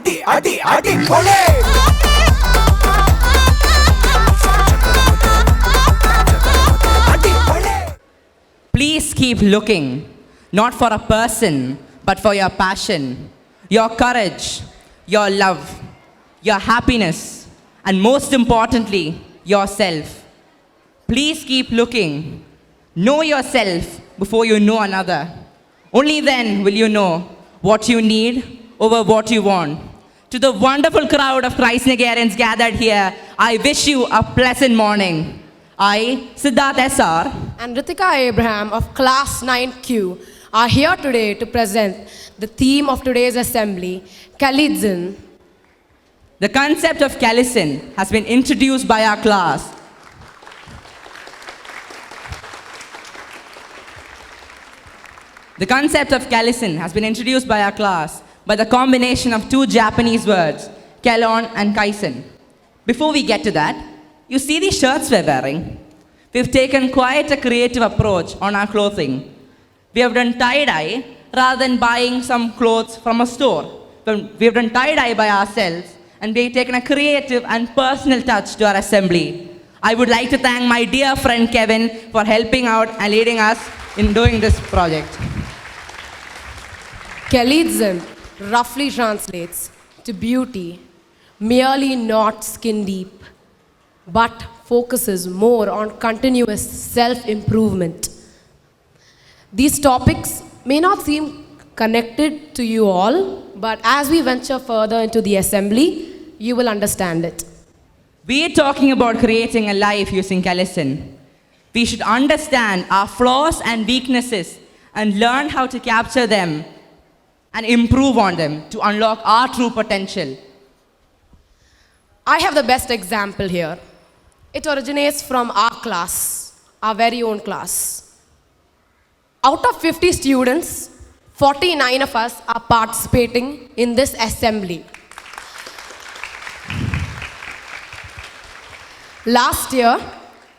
adi, pole. Please keep looking, not for a person, but for your passion, your courage, your love, your happiness, and most importantly, yourself. Please keep looking. Know yourself before you know another. Only then will you know what you need over what you want. To the wonderful crowd of Christ Nagarians gathered here, I wish you a pleasant morning. I, Siddharth SR, and Ritika Abraham of Class 9Q are here today to present the theme of today's assembly, KALiZEN. The concept of KALiZEN has been introduced by our class. The concept of KALiZEN has been introduced by our class by the combination of two Japanese words, Kalon and Kaisen. Before we get to that, you see the shirts we're wearing? We've taken quite a creative approach on our clothing. We have done tie-dye rather than buying some clothes from a store. We have done tie-dye by ourselves and we've taken a creative and personal touch to our assembly. I would like to thank my dear friend Kevin for helping out and leading us in doing this project. KALiZEN roughly translates to beauty, merely not skin deep, but focuses more on continuous self-improvement. These topics may not seem connected to you all, but as we venture further into the assembly, you will understand it. We are talking about creating a life using KALiZEN. We should understand our flaws and weaknesses and learn how to capture them and improve on them to unlock our true potential. I have the best example here. It originates from our class, our very own class. Out of 50 students, 49 of us are participating in this assembly. Last year,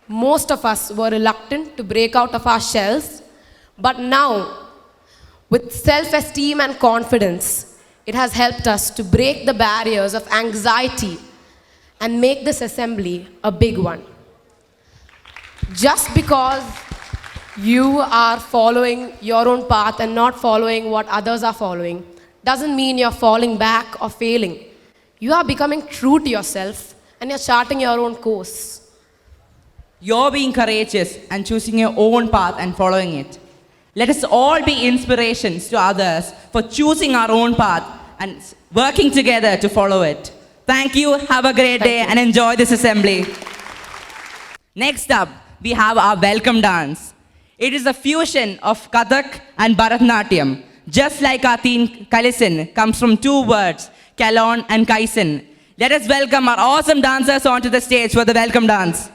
most of us were reluctant to break out of our shells, but now, with self-esteem and confidence, it has helped us to break the barriers of anxiety and make this assembly a big one. Just because you are following your own path and not following what others are following doesn't mean you're falling back or failing. You are becoming true to yourself and you're charting your own course. You're being courageous and choosing your own path and following it. Let us all be inspirations to others for choosing our own path and working together to follow it. Thank you, have a great day and enjoy this assembly. Next up, we have our welcome dance. It is a fusion of Kathak and Bharatanatyam. Just like our theme KALiZEN comes from two words, Kalon and Kaisen. Let us welcome our awesome dancers onto the stage for the welcome dance.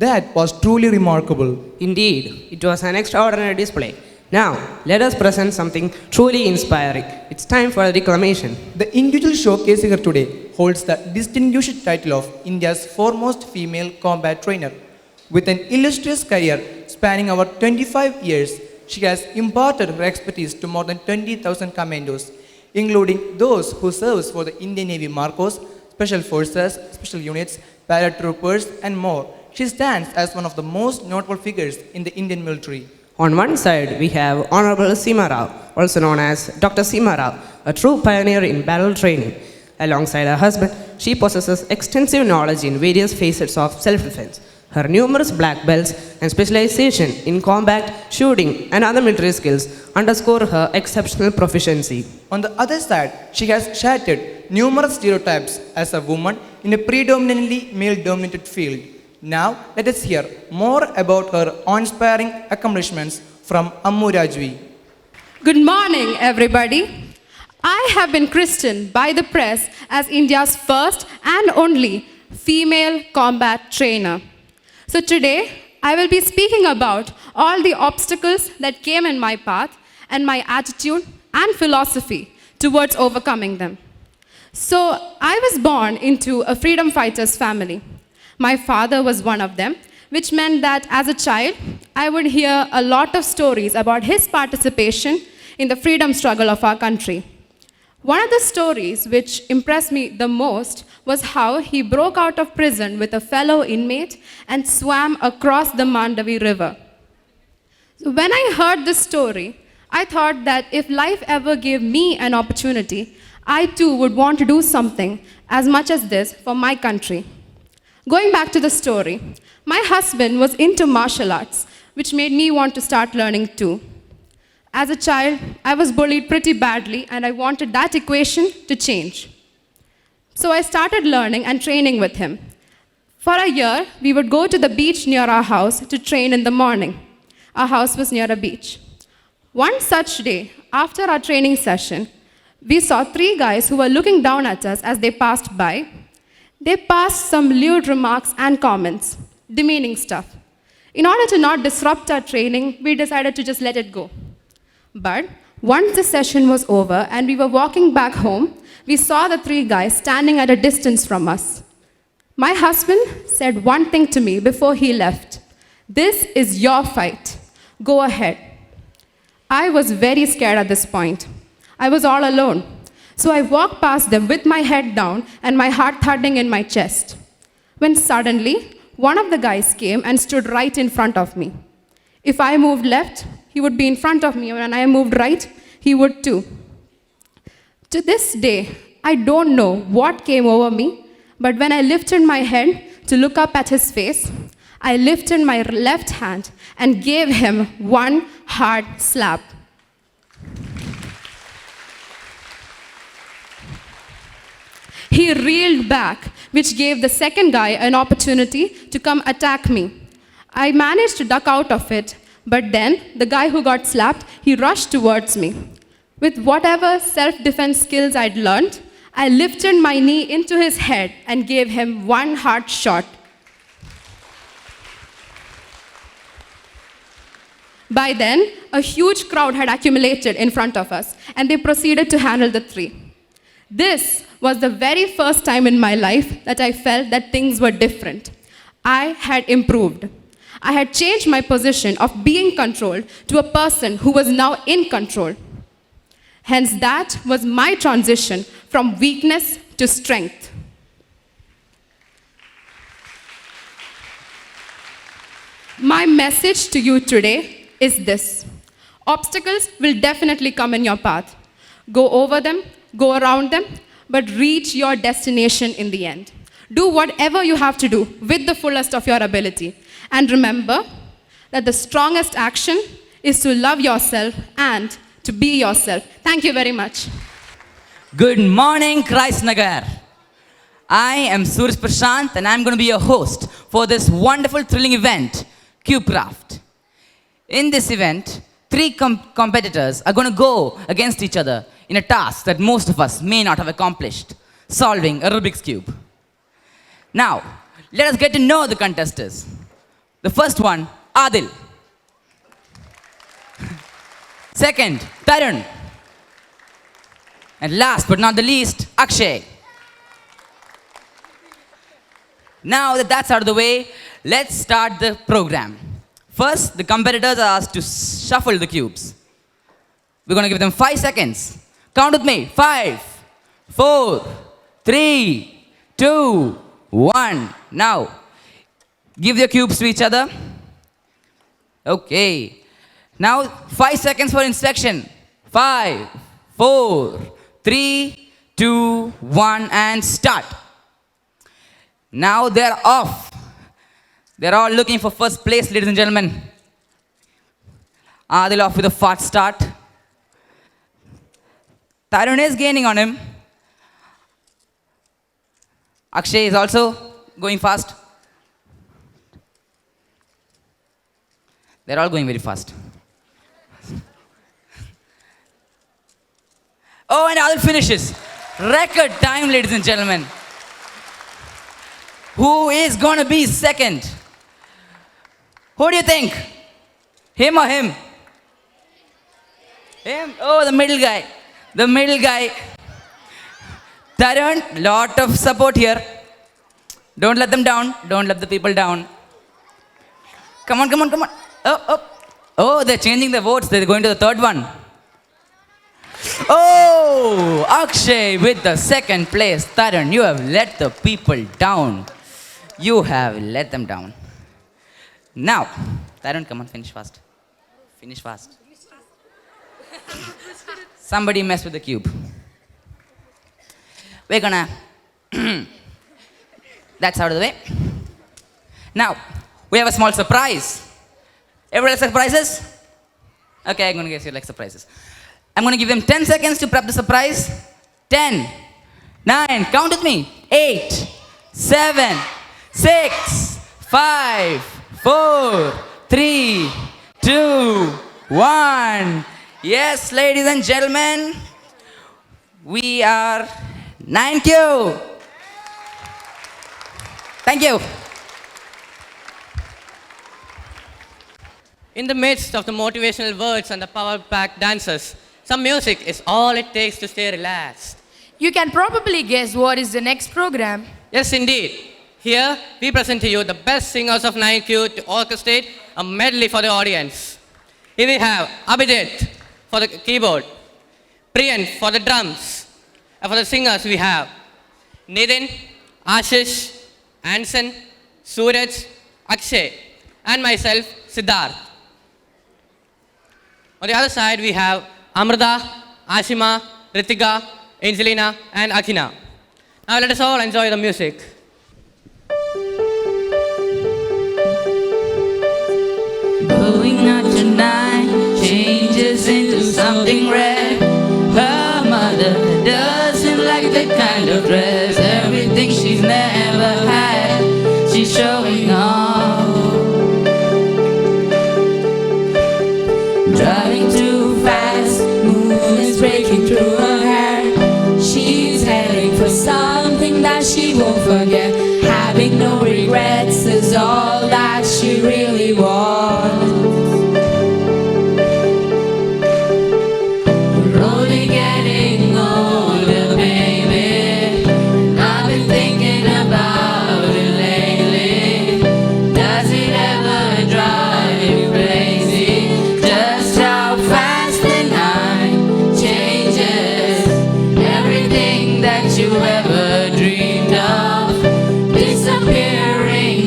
That was truly remarkable. Indeed, it was an extraordinary display. Now, let us present something truly inspiring. It's time for a reclamation. The individual showcase here today holds the distinguished title of India's foremost female combat trainer. With an illustrious career spanning over 25 years, she has imparted her expertise to more than 20,000 commandos, including those who serve for the Indian Navy Marcos, Special Forces, Special Units, paratroopers, and more. She stands as one of the most notable figures in the Indian military. On one side, we have Honorable Seema Rao, also known as Dr. Seema Rao, a true pioneer in battle training. Alongside her husband, she possesses extensive knowledge in various facets of self-defense. Her numerous black belts and specialization in combat, shooting, and other military skills underscore her exceptional proficiency. On the other side, she has shattered numerous stereotypes as a woman in a predominantly male-dominated field. Now, let us hear more about her awe-inspiring accomplishments from Ammu Rajvi. Good morning, everybody. I have been christened by the press as India's first and only female combat trainer. So today, I will be speaking about all the obstacles that came in my path and my attitude and philosophy towards overcoming them. So, I was born into a freedom fighters family. My father was one of them, which meant that as a child, I would hear a lot of stories about his participation in the freedom struggle of our country. One of the stories which impressed me the most was how he broke out of prison with a fellow inmate and swam across the Mandavi River. So when I heard this story, I thought that if life ever gave me an opportunity, I too would want to do something as much as this for my country. Going back to the story, my husband was into martial arts, which made me want to start learning too. As a child, I was bullied pretty badly, and I wanted that equation to change. So I started learning and training with him. For a year, we would go to the beach near our house to train in the morning. Our house was near a beach. One such day, after our training session, we saw three guys who were looking down at us as they passed by. They passed some lewd remarks and comments, demeaning stuff. In order to not disrupt our training, we decided to just let it go. But once the session was over and we were walking back home, we saw the three guys standing at a distance from us. My husband said one thing to me before he left. "This is your fight. Go ahead." I was very scared at this point. I was all alone. So I walked past them with my head down and my heart thudding in my chest. When suddenly, one of the guys came and stood right in front of me. If I moved left, he would be in front of me. When I moved right, he would too. To this day, I don't know what came over me, but when I lifted my head to look up at his face, I lifted my left hand and gave him one hard slap. He reeled back, which gave the second guy an opportunity to come attack me. I managed to duck out of it, but then the guy who got slapped, he rushed towards me. With whatever self-defense skills I'd learned, I lifted my knee into his head and gave him one hard shot. By then, a huge crowd had accumulated in front of us, and they proceeded to handle the three. This was the very first time in my life that I felt that things were different. I had improved. I had changed my position of being controlled to a person who was now in control. Hence, that was my transition from weakness to strength. My message to you today is this. Obstacles will definitely come in your path. Go over them, go around them, but reach your destination in the end. Do whatever you have to do with the fullest of your ability. And remember that the strongest action is to love yourself and to be yourself. Thank you very much. Good morning, Nagar. I am Suraj Prashant, and I'm going to be your host for this wonderful, thrilling event, CubeCraft. In this event, three competitors are going to go against each other in a task that most of us may not have accomplished, solving a Rubik's Cube. Now, let us get to know the contestants. The first one, Adil. Second, Tarun. And last but not the least, Akshay. Now that that's out of the way, let's start the program. First, the competitors are asked to shuffle the cubes. We're going to give them 5 seconds. Count with me. 5, 4, 3, 2, 1. Now, give your cubes to each other. Okay. Now, 5 seconds for inspection. 5, 4, 3, 2, 1, and start. Now they're off. They're all looking for first place, ladies and gentlemen. Adil off with a fast start. Tarun is gaining on him. Akshay is also going fast. They're all going very fast. Oh, and Adil finishes. Record time, ladies and gentlemen. Who is going to be second? Who do you think? Him or him? Him? Oh, the middle guy. The middle guy. Tarun, lot of support here. Don't let them down. Don't let the people down. Come on, come on, come on. Oh, oh. Oh, they're changing the votes. They're going to the third one. Oh, Akshay with the second place. Tarun, you have let the people down. You have let them down. Now, Tarun, come on, finish fast. Finish fast. Somebody messed with the cube. We're gonna... That's out of the way. Now, we have a small surprise. Everybody like surprises? Okay, I'm gonna guess you like surprises. I'm gonna give them 10 seconds to prep the surprise. 10, 9, count with me. 8, 7, 6, 5, 4, 3, 2, 1. Yes, ladies and gentlemen, we are 9Q. Thank you. In the midst of the motivational words and the power-packed dances, some music is all it takes to stay relaxed. You can probably guess what is the next program. Yes, indeed. Here, we present to you the best singers of 9Q to orchestrate a medley for the audience. Here we have Abhijit for the keyboard, Priyan for the drums, and for the singers we have Nitin, Ashish, Anson, Suraj, Akshay, and myself, Siddharth. On the other side, we have Amrita, Ashima, Ritika, Angelina, and Akina. Now let us all enjoy the music. Going out tonight changes into something red. Her mother doesn't like that kind of dress. Everything she's never had, she's showing off. Driving too fast, moon is breaking through her hair. She's heading for something that she won't forget. Having no regrets is all that she really wants. We're only getting older, baby. I've been thinking about it lately. Does it ever drive you crazy? Just how fast the night changes. Everything that you ever dreamed of disappearing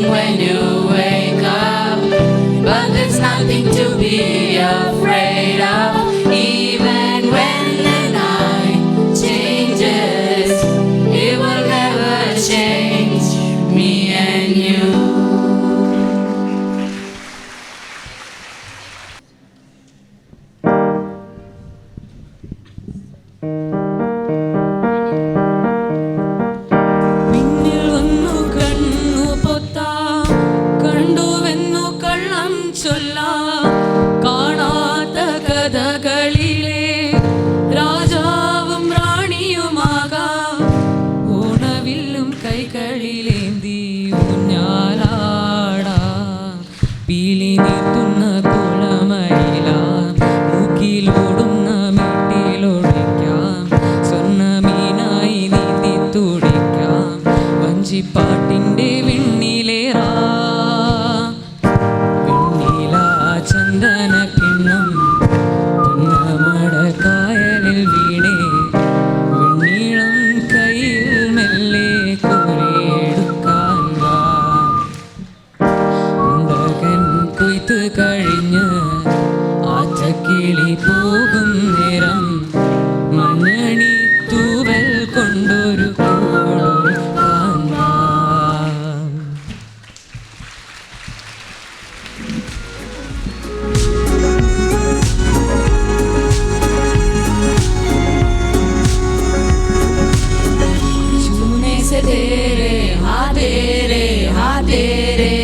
तेरे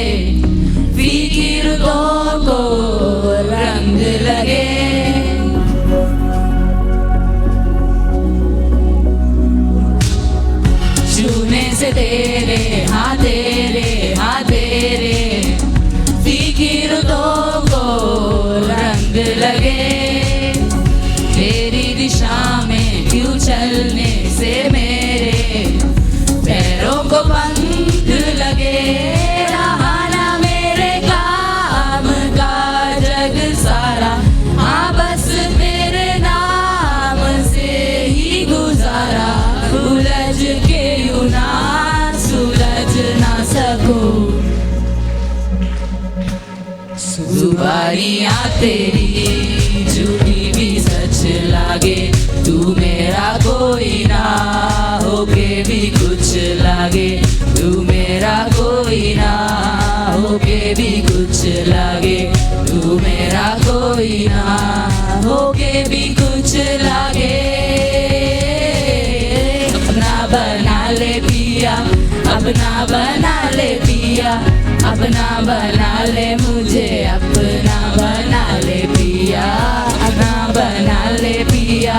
फिक्रों को रंग लगे। छूने से तेरे हाँ तेरे फिक्रों को रंग लगे। तेरी दिशा में क्यों चलने से मेरे पैरों को पंख लगे। रहा ना मेरे काम का जग सारा, हाँ बस तेरे नाम से ही गुजारा। उलझ के यूं ना सुलझ ना सकूं। जुबानियाँ तेरी झूठी भी सच लागे। तू मेरा कोई ना होके भी कुछ लागे। तू मेरा कोई ना होके भी कुछ लागे। तू मेरा कोई ना होके भी कुछ लागे। अपना बना ले पिया, अपना बना ले पिया, अपना बना ले मुझे, अपना बना ले पिया। अपना बना ले पिया,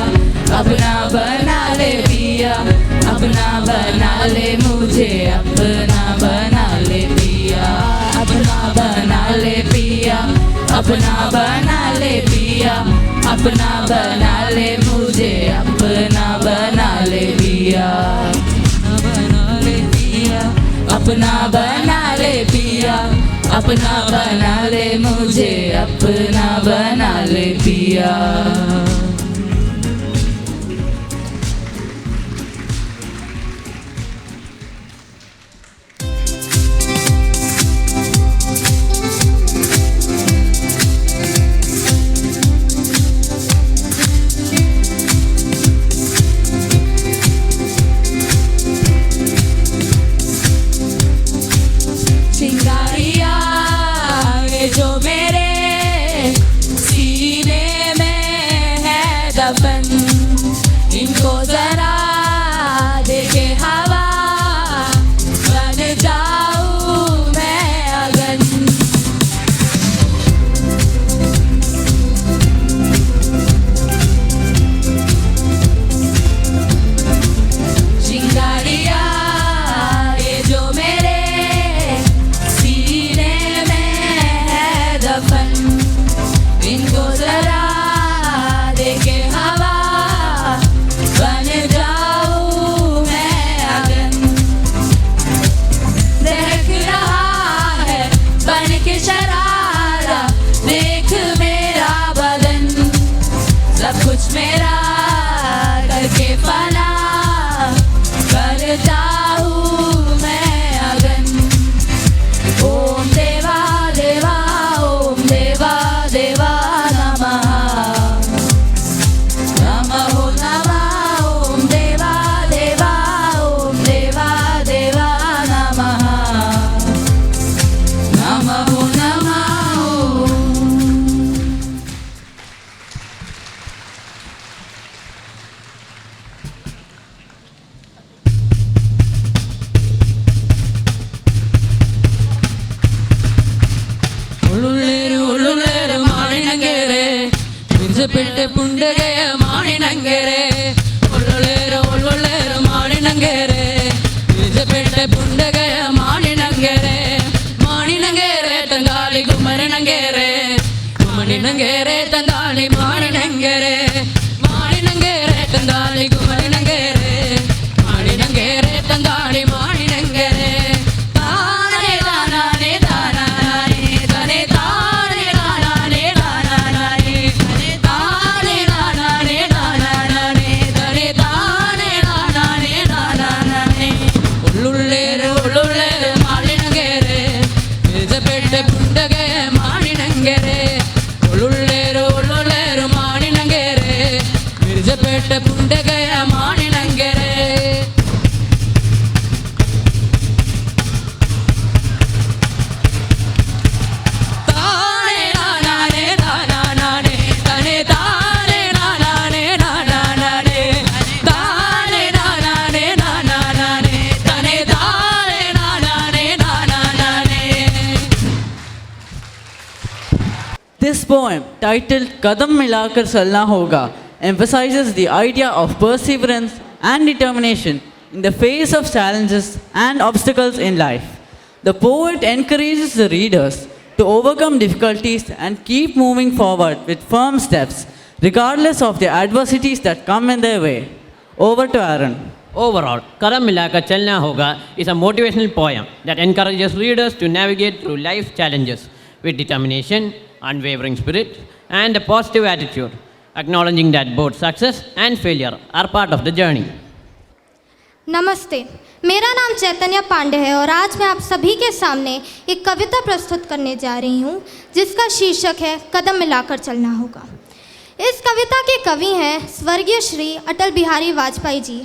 अपना बना ले पिया, अपना बना ले मुझे, अपना बना ले पिया। अपना बना ले पिया, अपना बना ले पिया, अपना बना ले मुझे, अपना बना ले पिया। बना ले पिया, अपना बना ले पिया, अपना बना ले मुझे, अपना बना ले पिया। चिंगारियाँ ये जो मेरे सीने में है दफन, इनको जरा देखे हवा, बन जाऊँ मैं अगन। चिंगारियाँ ये जो मेरे सीने में है दफन, इनको जरा देखे हवा, बन जाऊँ मैं अगन। देख रहा है बन के शरारा, देख मेरा बदन, सब कुछ मेरा करके फना, करता हूँ मैं अगन। ओम देवा देवा, ओम देवा देवा नमः, नमो नमः। ओम देवा देवा, ओम देवा देवा नमः, नमो नमः। ഉള്ളുള്ളേരു മാണിനങ്കേരെ, വിരിച്ചപ്പെട്ട പുണ്ടകയ മാണിനങ്കേരെ. ഉള്ളുള്ളേരു മാണിനങ്കേരെ, വിരിച്ചപ്പെട്ട പുണ്ടകയ മാണിനങ്കേരെ. മാണിനങ്കേരെ തങ്കാളി കുമരനങ്കേരെ, മാണിനങ്കേരെ തങ്കാളി മാണിനങ്കേരെ. മാണിനങ്കേരെ തങ്കാളി കുമരനങ്കേരെ, മാണിനങ്കേരെ തങ്കാളി മാണിനങ്കേരെ. താനേ താനാനേ താനാനേ തനേ താനേ താനാനേ താനാനേ തനേ താനേ താനാനേ താനാനേ തനേ താനേ താനാനേ താനാനേ. ഉള്ളുള്ളേരു മാണിനങ്കേരെ, വിരിച്ചപ്പെട്ട പുണ്ടകയ മാണിനങ്കേരെ. ഉള്ളുള്ളേരു മാണിനങ്കേരെ, വിരിച്ചപ്പെട്ട പുണ്ടകയ poem, titled Kadam Milakar Chalna Hoga, emphasizes the idea of perseverance and determination in the face of challenges and obstacles in life. The poet encourages the readers to overcome difficulties and keep moving forward with firm steps, regardless of the adversities that come in their way. Over to Aaron. Overall, Kadam Milakar Chalna Hoga is a motivational poem that encourages readers to navigate through life's challenges with determination, unwavering spirit, and a positive attitude, acknowledging that both success and failure are part of the journey. नमस्ते, मेरा नाम चैतन्य पांडे है और आज मैं आप सभी के सामने एक कविता प्रस्तुत करने जा रही हूँ जिसका शीर्षक है कदम मिलाकर चलना होगा। इस कविता के कवि हैं स्वर्गीय श्री अटल बिहारी वाजपेयी जी।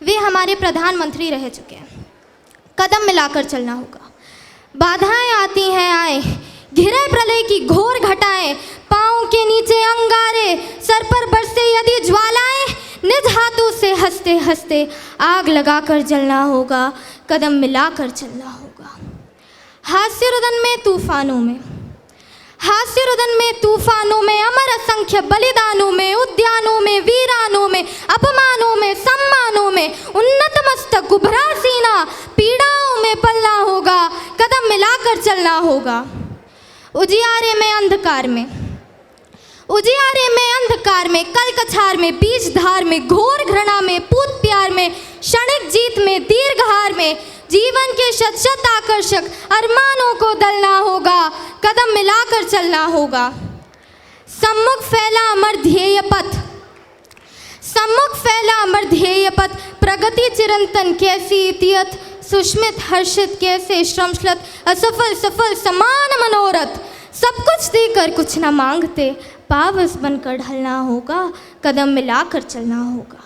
वे हमारे प्रधानमंत्री रह चुके हैं। कदम मिलाकर चलना होगा। बाधाएं आती हैं आए, घिरे प्रलय की घोर घटाएं, पाँव के नीचे अंगारे, सर पर बरसे यदि ज्वालाएं, निज हाथों से हंसते हंसते आग लगाकर जलना होगा, कदम मिलाकर चलना होगा। हास्य रुदन में तूफानों में, हास्य रुदन में तूफानों में, अमर असंख्य बलिदानों में, उद्यानों में, वीरानों में, अपमानों में, सम्मानों में, उन्नत मस्तक उभरा सीना, पीड़ाओं में पलना होगा, कदम मिलाकर चलना होगा। उजियारे में अंधकार में, उजियारे में अंधकार में, कल कछार में, बीच धार में, घोर घृणा में, पूत प्यार में, क्षणिक जीत में, दीर्घ हार में, जीवन के शत शत आकर्षक अरमानों को दलना होगा, कदम मिलाकर चलना होगा। सम्मुख फैला अमर ध्येय पथ, सम्मुख फैला अमर ध्येय पथ, प्रगति चिरंतन कैसी इतियत, सुष्मित हर्षित कैसे श्रमश्लत, असफल सफल समान मनोरथ, सब कुछ देकर कुछ न मांगते, पावस बनकर ढलना होगा, कदम मिलाकर चलना होगा।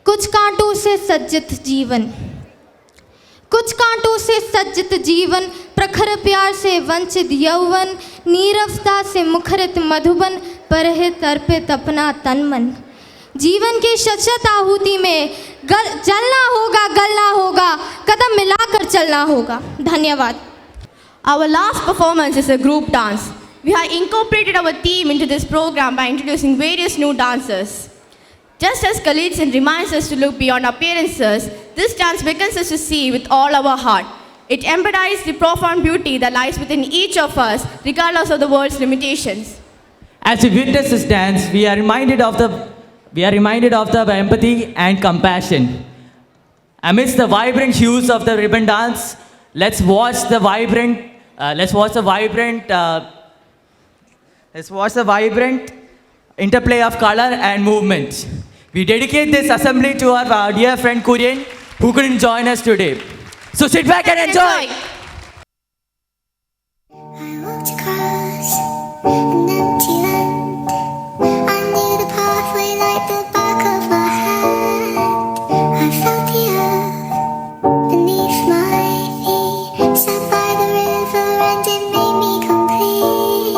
कुछ कांटों से सज्जित जीवन, कुछ कांटों से सज्जित जीवन, प्रखर प्यार से वंचित यौवन, नीरवता से मुखरित मधुबन, परहित अर्पित अपना तन मन, जीवन की शत आहुति में जलना होगा, गलना होगा, कदम मिलाकर चलना होगा। धन्यवाद। Our last performance is a group dance. We have incorporated our theme into this program by introducing various new dancers. Just as KALiZEN reminds us to look beyond appearances, this dance beckons us to see with all our heart. It embodies the profound beauty that lies within each of us, regardless of the world's limitations. As we witness this dance, we are reminded of the empathy and compassion. Amidst the vibrant hues of the ribbon dance, let's watch the vibrant interplay of color and movement. We dedicate this assembly to our dear friend Kurian, who couldn't join us today. So sit back and enjoy. I walked across an empty land. I knew the pathway like the back of my hand. I felt the earth beneath my feet. Sat by the river and it made me complete.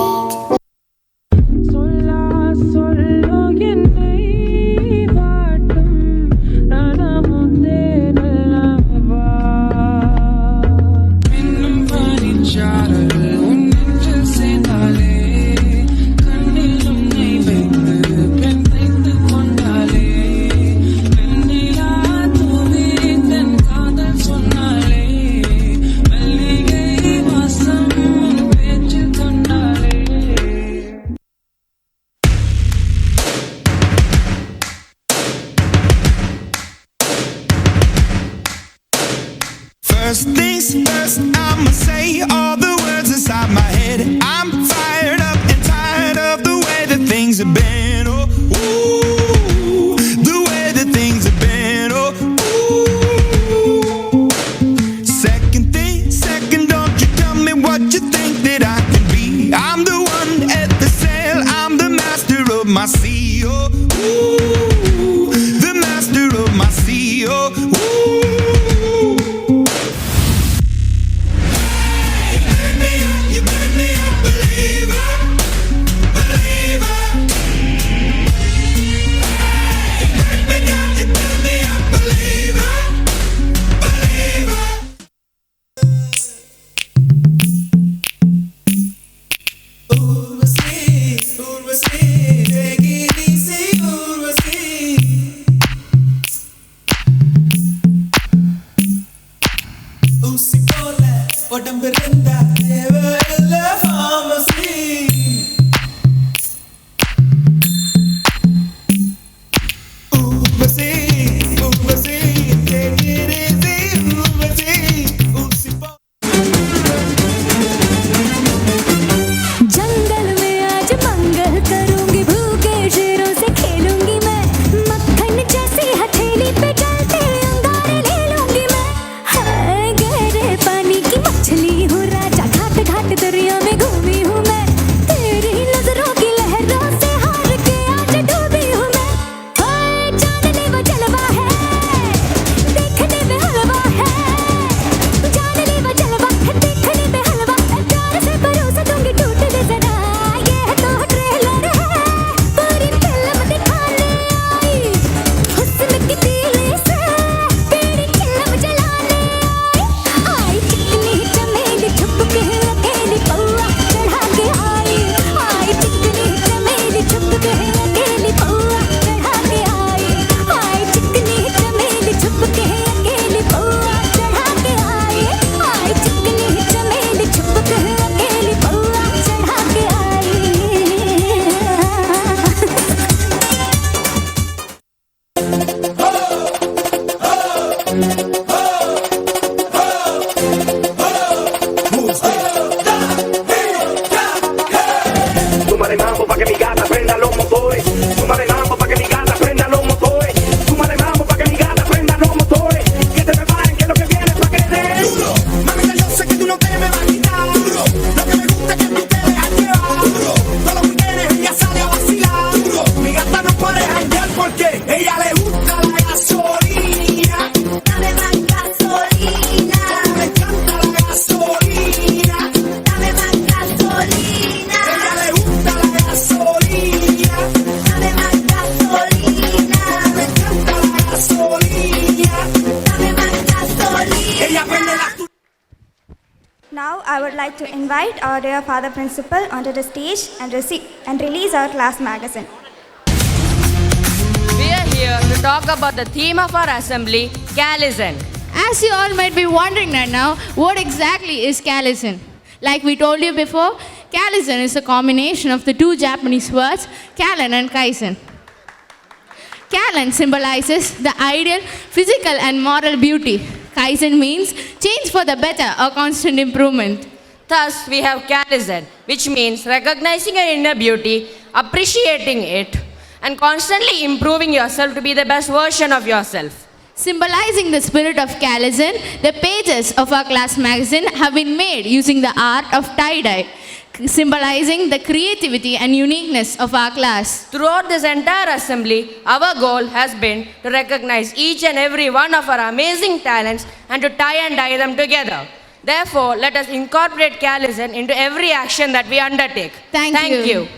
First things first, I'ma say all the words inside my head. I'm fired up and tired of the way that things have been. Oh, ooh, the way that things have been. Oh, ooh. Second thing, second, don't you tell me what you think that I can be. I'm the one at the sail, I'm the master of my sea. Oh, ooh, the master of my sea. Oh, ooh. Ooh, see. உடம்பு ரெண்டா தேவையில்ல pharmacy. Urvashi Urvashi take it easy Urvashi ஊசி போ जंगल में आज मंगल करूंगी भूखे शेरों से खेलूंगी मैं मक्खन जैसी हथेली पे चलते अंगारे ले लूंगी मैं हाय गहरे पानी की मछली हूँ राजा घाट घाट दरिया में घूमी हूँ मैं तेरी नजरों की लहरों से हार के आज डूबी हूँ मैं हाय जानने वो जलवा है देखने में हलवा है जानने वो जलवा है देखने में हलवा है प्यार से परोस दूंगी टूट दे जरा ये तो ट्रेलर है पूरी फिल्म दिखाने आई हुस्न की तीली से तेरी चिलम जलाने आई चिकनी चमेली छुप के अकेली पौआ चढ़ा के आई चिकनी चमेली छुप के अकेली पौआ चढ़ा के आई चिकनी चमेली छुप के अकेली पौआ चढ़ा के आई चिकनी चमेली छुप के अकेली पौआ चढ़ा के आई Súmale mambo pa' que mi gata prenda los motores. Súmale mambo pa' que mi gata prenda los motores. Súmale mambo pa' que mi gata prenda los motores. Que te preparen que lo que viene es pa' que te duro. Mamita, yo sé que tú no te me vas a quitar. Duro. Lo que me gusta es que tú te dejas llevar. Duro. Todos los weekendes ella sale a vacilar. Duro. Mi gata no puede janguear porque ella le gusta la gasolina. Dame más gasolina. Me encanta la gasolina. Dame más gasolina. Ella le gusta la gasolina. Dame más gasolina. Me encanta la gasolina. Dame más gasolina. Ella prende la Now I would like to invite our dear Father Principal onto the stage and release our class magazine. We are here to talk about the theme of our assembly, KALiZEN. As you all might be wondering right now, what exactly is KALiZEN? Like we told you before, KALiZEN is a combination of the two Japanese words, Kalen and Kaisen. Kalen symbolizes the ideal physical and moral beauty. Kaisen means change for the better or constant improvement. Thus, we have KALiZEN, which means recognizing your inner beauty, appreciating it, and constantly improving yourself to be the best version of yourself. Symbolizing the spirit of KALiZEN, the pages of our class magazine have been made using the art of tie-dye, symbolizing the creativity and uniqueness of our class. Throughout this entire assembly, our goal has been to recognize each and every one of our amazing talents and to tie and dye them together. Therefore, let us incorporate KALiZEN into every action that we undertake. Thank you. you.